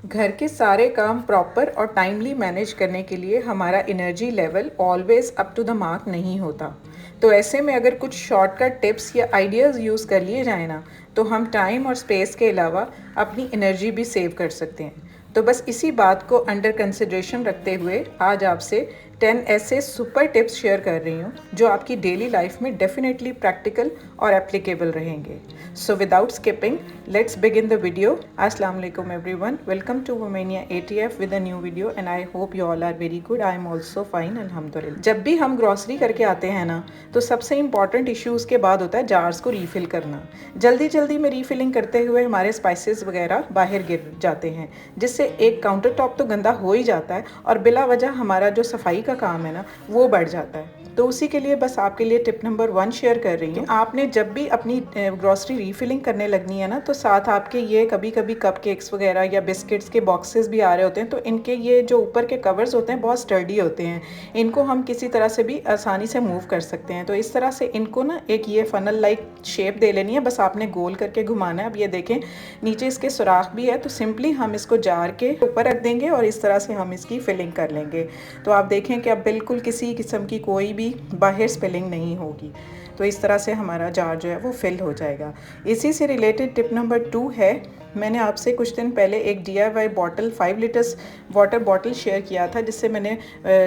घर के सारे काम प्रॉपर और टाइमली मैनेज करने के लिए हमारा energy level always up to the mark नहीं होता। तो ऐसे में अगर कुछ शॉर्टकट टिप्स या आइडियाज़ यूज़ कर लिए जाए ना, तो हम टाइम और स्पेस के अलावा अपनी एनर्जी भी सेव कर सकते हैं। तो बस इसी बात को अंडर कंसिडरेशन रखते हुए आज आपसे 10 ऐसे सुपर टिप्स शेयर कर रही हूँ जो आपकी डेली लाइफ में डेफिनेटली प्रैक्टिकल और एप्लीकेबल रहेंगे। So without skipping, let's begin the video. अस्सलाम वालेकुम एवरीवन, वेलकम टू वुमेनिया ATF with a new video and I hope you all are very good. I am also fine अल्हम्दुलिल्लाह। जब भी हम ग्रॉसरी करके आते हैं ना, तो सबसे इंपॉर्टेंट इशू उसके बाद होता है जार्स को रीफिल करना। जल्दी जल्दी में रीफिलिंग करते हुए हमारे स्पाइसेस वगैरह बाहर गिर जाते हैं, जिससे एक काउंटर टॉप तो गंदा हो ही जाता है और बिला वजह हमारा जो सफाई का काम है ना, वो बढ़ जाता है। तो उसी के लिए बस आपके लिए टिप नंबर 1 शेयर कर रही हूँ। आपने जब भी अपनी ग्रॉसरी रीफिलिंग करने लगनी है ना, तो साथ आपके ये कभी कभी कपकेक्स वगैरह या बिस्किट्स के बॉक्सेस भी आ रहे होते हैं, तो इनके ये जो ऊपर के कवर्स होते हैं बहुत स्टर्डी होते हैं। इनको हम किसी तरह से भी आसानी से मूव कर सकते हैं। तो इस तरह से इनको ना एक ये फनल लाइक शेप दे लेनी है, बस आपने गोल करके घुमाना है। अब ये देखें नीचे इसके सुराख भी है, तो सिंपली हम इसको जार के ऊपर रख देंगे और इस तरह से हम इसकी फिलिंग कर लेंगे। तो आप देखें कि अब बिल्कुल किसी किस्म की कोई भी बाहर स्पिलिंग नहीं होगी। तो इस तरह से हमारा जार जो है वो फिल हो जाएगा। इसी से रिलेटेड टिप नंबर 2 है, मैंने आपसे कुछ दिन पहले एक DIY bottle 5 litres water bottle share किया था, जिससे मैंने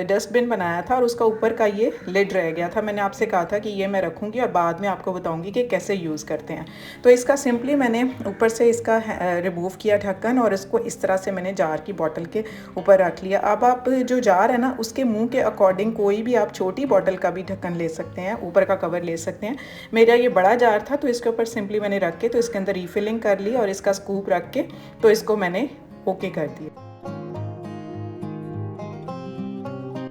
डस्टबिन बनाया था और उसका ऊपर का ये लिड रह गया था। मैंने आपसे कहा था कि ये मैं रखूँगी और बाद में आपको बताऊँगी कि कैसे यूज़ करते हैं। तो इसका सिंपली मैंने ऊपर से इसका रिमूव किया ढक्कन और इसको इस तरह से मैंने जार की बॉटल के ऊपर रख लिया। अब आप जो जार है ना, उसके मुँह के अकॉर्डिंग कोई भी आप छोटी बॉटल का भी ढक्कन ले सकते हैं, ऊपर का कवर ले सकते हैं। मेरा ये बड़ा जार था, तो इसके ऊपर सिंपली मैंने रख के तो इसके अंदर रीफिलिंग कर ली और इसका स्कूप रख के तो इसको मैंने ओके कर दिया।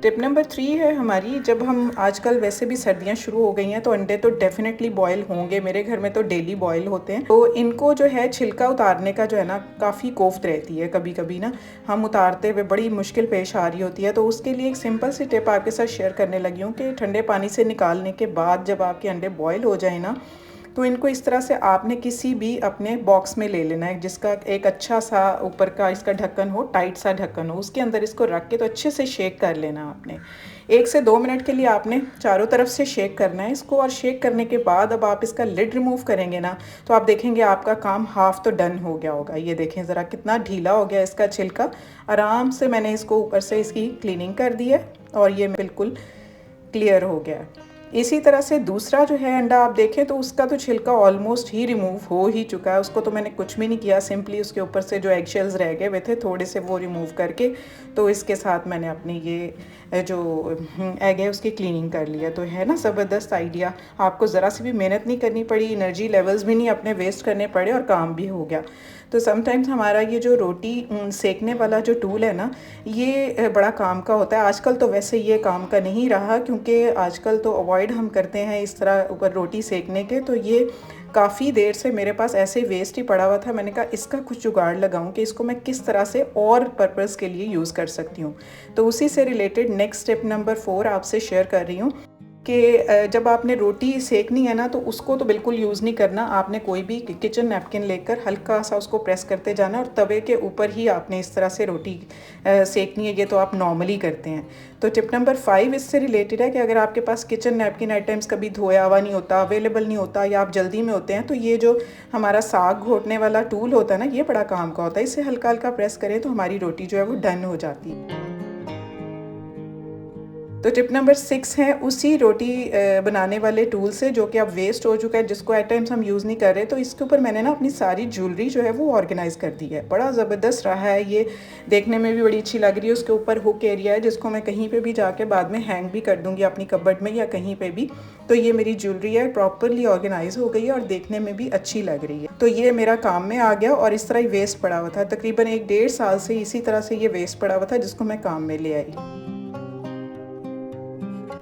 टिप नंबर 3 है हमारी, जब हम आजकल वैसे भी सर्दियां शुरू हो गई हैं, तो अंडे तो डेफिनेटली बॉयल होंगे। मेरे घर में तो डेली बॉयल होते हैं। तो इनको जो है छिलका उतारने का जो है ना, काफ़ी कोफ्त रहती है। कभी कभी ना हम उतारते हुए बड़ी मुश्किल पेश आ रही होती है। तो उसके लिए एक सिंपल सी टिप आपके साथ शेयर करने लगी हूँ कि ठंडे पानी से निकालने के बाद जब आपके अंडे बॉयल हो जाए ना, तो इनको इस तरह से आपने किसी भी अपने बॉक्स में ले लेना है, जिसका एक अच्छा सा ऊपर का इसका ढक्कन हो, टाइट सा ढक्कन हो। उसके अंदर इसको रख के तो अच्छे से शेक कर लेना आपने। 1 से 2 मिनट के लिए आपने चारों तरफ से शेक करना है इसको। और शेक करने के बाद अब आप इसका लिड रिमूव करेंगे ना, तो आप देखेंगे आपका काम हाफ तो डन हो गया होगा। ये देखें ज़रा कितना ढीला हो गया इसका छिलका। आराम से मैंने इसको ऊपर से इसकी क्लीनिंग कर दी है और ये बिल्कुल क्लियर हो गया है। इसी तरह से दूसरा जो है अंडा, आप देखें तो उसका तो छिलका ऑलमोस्ट ही रिमूव हो ही चुका है। उसको तो मैंने कुछ भी नहीं किया, सिंपली उसके ऊपर से जो एग शेल्स रह गए हुए थे थोड़े से, वो रिमूव करके तो इसके साथ मैंने अपनी ये जो एग है उसकी क्लीनिंग कर लिया। तो है ना ज़बरदस्त आइडिया। आपको ज़रा सी भी मेहनत नहीं करनी पड़ी, एनर्जी लेवल्स भी नहीं अपने वेस्ट करने पड़े और काम भी हो गया। तो समटाइम्स हमारा ये जो रोटी सेकने वाला जो टूल है ना, ये बड़ा काम का होता है। आजकल तो वैसे ये काम का नहीं रहा, क्योंकि आजकल तो अवॉइड हम करते हैं इस तरह ऊपर रोटी सेकने के। तो ये काफ़ी देर से मेरे पास ऐसे वेस्ट ही पड़ा हुआ था। मैंने कहा इसका कुछ जुगाड़ लगाऊं कि इसको मैं किस तरह से और पर्पस के लिए यूज़ कर सकती हूँ। तो उसी से रिलेटेड नेक्स्ट स्टेप नंबर 4 आपसे शेयर कर रही हूँ कि जब आपने रोटी सेकनी है ना, तो उसको तो बिल्कुल यूज़ नहीं करना। आपने कोई भी किचन नैपकिन लेकर हल्का सा उसको प्रेस करते जाना और तवे के ऊपर ही आपने इस तरह से रोटी सेकनी है। ये तो आप नॉर्मली करते हैं। तो टिप नंबर 5 इससे रिलेटेड है कि अगर आपके पास किचन नैपकिन आइटम्स कभी धोया हुआ नहीं होता, अवेलेबल नहीं होता, या आप जल्दी में होते हैं, तो ये जो हमारा साग घोटने वाला टूल होता है ना, ये बड़ा काम का होता है। इससे हल्का हल्का प्रेस करें तो हमारी रोटी जो है वो डन हो जाती है। तो टिप नंबर 6 है उसी रोटी बनाने वाले टूल से, जो कि अब वेस्ट हो चुका है, जिसको एट टाइम्स हम यूज़ नहीं कर रहे। तो इसके ऊपर मैंने ना अपनी सारी ज्वेलरी जो है वो ऑर्गेनाइज़ कर दी है। बड़ा ज़बरदस्त रहा है, ये देखने में भी बड़ी अच्छी लग रही है। उसके ऊपर हुक एरिया है, जिसको मैं कहीं पे भी जाके बाद में हैंग भी कर दूँगी अपनी कबर्ड में या कहीं पे भी। तो ये मेरी ज्वेलरी है, प्रॉपरली ऑर्गेनाइज हो गई है और देखने में भी अच्छी लग रही है। तो ये मेरा काम में आ गया और इस तरह ही वेस्ट पड़ा हुआ था। तकरीबन 1-1.5 साल से इसी तरह से ये वेस्ट पड़ा हुआ था, जिसको मैं काम में ले आई।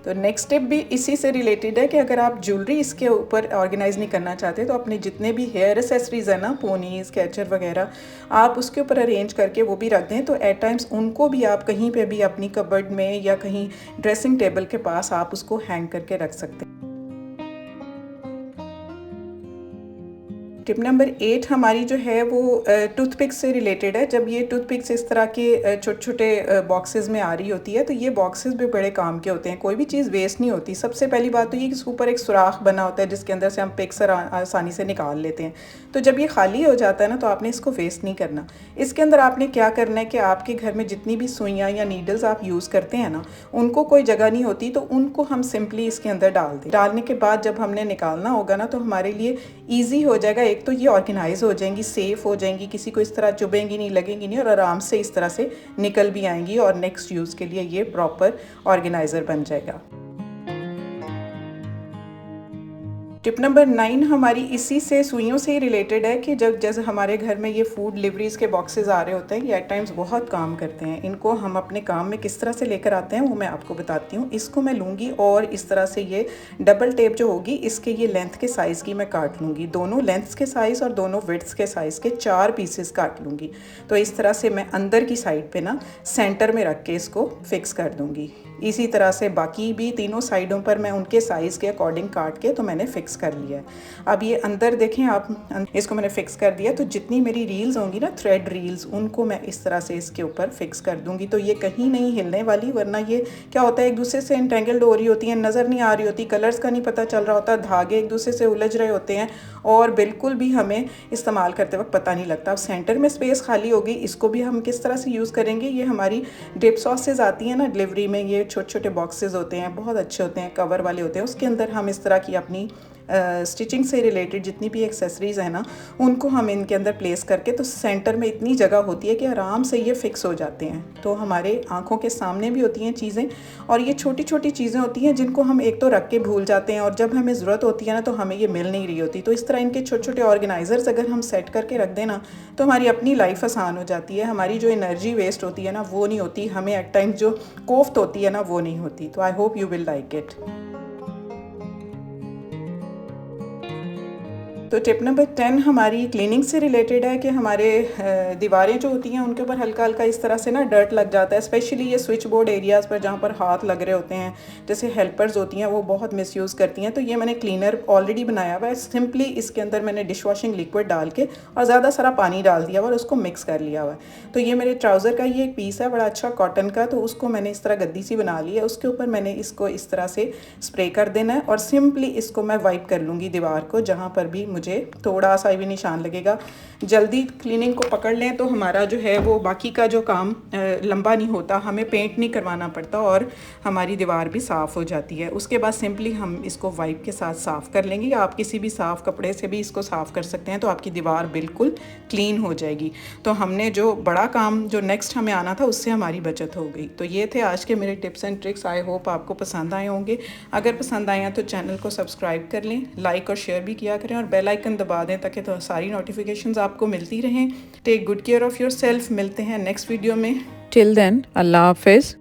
तो नेक्स्ट टिप भी इसी से रिलेटेड है कि अगर आप ज्वेलरी इसके ऊपर ऑर्गेनाइज नहीं करना चाहते, तो अपने जितने भी हेयर एसेसरीज है ना, पोनी, स्केचर वगैरह, आप उसके ऊपर अरेंज करके वो भी रख दें। तो एट टाइम्स उनको भी आप कहीं पे भी अपनी कबर्ड में या कहीं ड्रेसिंग टेबल के पास आप उसको हैंग करके रख सकते हैं। टिप नंबर 8 हमारी जो है वो टूथपिक से रिलेटेड है। जब ये टूथपिक्स इस तरह के छोटे छोटे बॉक्सेस में आ रही होती है तो ये बॉक्सेस भी बड़े काम के होते हैं। कोई भी चीज़ वेस्ट नहीं होती। सबसे पहली बात तो ये कि इसके ऊपर एक सुराख बना होता है जिसके अंदर से हम पिक्स आसानी से निकाल लेते हैं। तो जब ये खाली हो जाता है ना तो आपने इसको वेस्ट नहीं करना। इसके अंदर आपने क्या करना है कि आपके घर में जितनी भी सुइयाँ या नीडल्स आप यूज़ करते हैं ना, उनको कोई जगह नहीं होती तो उनको हम सिंपली इसके अंदर डाल दें। डालने के बाद जब हमने निकालना होगा ना तो हमारे लिए ईजी हो जाएगा। एक तो ये ऑर्गेनाइज हो जाएंगी, सेफ़ हो जाएंगी, किसी को इस तरह चुभेंगी नहीं, लगेंगी नहीं और आराम से इस तरह से निकल भी आएंगी और नेक्स्ट यूज़ के लिए ये प्रॉपर ऑर्गेनाइज़र बन जाएगा। टिप नंबर 9 हमारी इसी से सुइयों से ही रिलेटेड है कि जब जैसे हमारे घर में ये फूड डिलीवरीज़ के बॉक्सेस आ रहे होते हैं, ये एट टाइम्स बहुत काम करते हैं। इनको हम अपने काम में किस तरह से लेकर आते हैं वो मैं आपको बताती हूँ। इसको मैं लूँगी और इस तरह से ये डबल टेप जो होगी इसके ये लेंथ के साइज़ की मैं काट लूँगी। दोनों लेंथ्स के साइज़ और दोनों विड्थ्स के साइज़ के 4 पीसेस काट लूँगी। तो इस तरह से मैं अंदर की साइड पर ना सेंटर में रख के इसको फिक्स कर दूँगी। इसी तरह से बाकी भी तीनों साइडों पर मैं उनके साइज़ के अकॉर्डिंग काट के तो मैंने फ़िक्स कर लिया है। अब ये अंदर देखें आप, इसको मैंने फ़िक्स कर दिया। तो जितनी मेरी रील्स होंगी ना, थ्रेड रील्स, उनको मैं इस तरह से इसके ऊपर फ़िक्स कर दूंगी। तो ये कहीं नहीं हिलने वाली, वरना ये क्या होता है एक दूसरे से इंटेंगल्ड हो रही होती हैं, नज़र नहीं आ रही होती, कलर्स का नहीं पता चल रहा होता, धागे एक दूसरे से उलझ रहे होते हैं और बिल्कुल भी हमें इस्तेमाल करते वक्त पता नहीं लगता। अब सेंटर में स्पेस खाली होगी, इसको भी हम किस तरह से यूज़ करेंगे। ये हमारी डिप सॉसेज आती हैं ना डिलीवरी में, ये छोटे छोटे बॉक्सेस होते हैं, बहुत अच्छे होते हैं, कवर वाले होते हैं। उसके अंदर हम इस तरह की अपनी स्टिचिंग से रिलेटेड जितनी भी एक्सेसरीज़ हैं ना, उनको हम इनके अंदर प्लेस करके, तो सेंटर में इतनी जगह होती है कि आराम से ये फिक्स हो जाते हैं। तो हमारे आंखों के सामने भी होती हैं चीज़ें, और ये छोटी छोटी चीज़ें होती हैं जिनको हम एक तो रख के भूल जाते हैं और जब हमें ज़रूरत होती है ना तो हमें ये मिल नहीं रही होती। तो इस तरह इनके छोटे छोटे ऑर्गेनाइज़र्स अगर हम सेट करके रख दें ना तो हमारी अपनी लाइफ आसान हो जाती है। हमारी जो एनर्जी वेस्ट होती है ना वो नहीं होती, हमें एट टाइम जो कोफ्त होती है ना वो नहीं होती। तो आई hope you will like it. तो टिप नंबर 10 हमारी क्लीनिंग से रिलेटेड है कि हमारे दीवारें जो होती हैं उनके ऊपर हल्का हल्का इस तरह से ना डर्ट लग जाता है, स्पेशली ये स्विच बोर्ड एरियाज़ पर जहाँ पर हाथ लग रहे होते हैं, जैसे हेल्पर्स होती हैं वो बहुत मिसयूज़ करती हैं। तो ये मैंने क्लीनर ऑलरेडी बनाया हुआ है। सिंपली इसके अंदर मैंने डिश वॉशिंग लिक्विड डाल के और ज़्यादा सारा पानी डाल दिया हुआ और उसको मिक्स कर लिया हुआ है। तो ये मेरे ट्राउज़र का ये एक पीस है बड़ा अच्छा कॉटन का, तो उसको मैंने इस तरह गद्दी सी बना ली है। उसके ऊपर मैंने इसको इस तरह से स्प्रे कर देना है और सिंपली इसको मैं वाइप कर लूँगी दीवार को, जहाँ पर भी मुझे थोड़ा सा भी निशान लगेगा। जल्दी क्लीनिंग को पकड़ लें तो हमारा जो है वो बाकी का जो काम लंबा नहीं होता, हमें पेंट नहीं करवाना पड़ता और हमारी दीवार भी साफ़ हो जाती है। उसके बाद सिंपली हम इसको वाइप के साथ साफ़ कर लेंगे, या आप किसी भी साफ़ कपड़े से भी इसको साफ़ कर सकते हैं, तो आपकी दीवार बिल्कुल क्लीन हो जाएगी। तो हमने जो बड़ा काम जो नेक्स्ट हमें आना था उससे हमारी बचत हो गई। तो ये थे आज के मेरे tips and tricks. I hope आपको पसंद आए होंगे। अगर पसंद आए हैं तो चैनल को सब्सक्राइब कर लें, लाइक और शेयर भी किया करें और बेल आइकन दबा दें ताकि तो सारी नोटिफिकेशंस आपको मिलती रहें। Take good care of yourself. मिलते हैं नेक्स्ट वीडियो में। टिल देन, अल्लाह हाफिज़।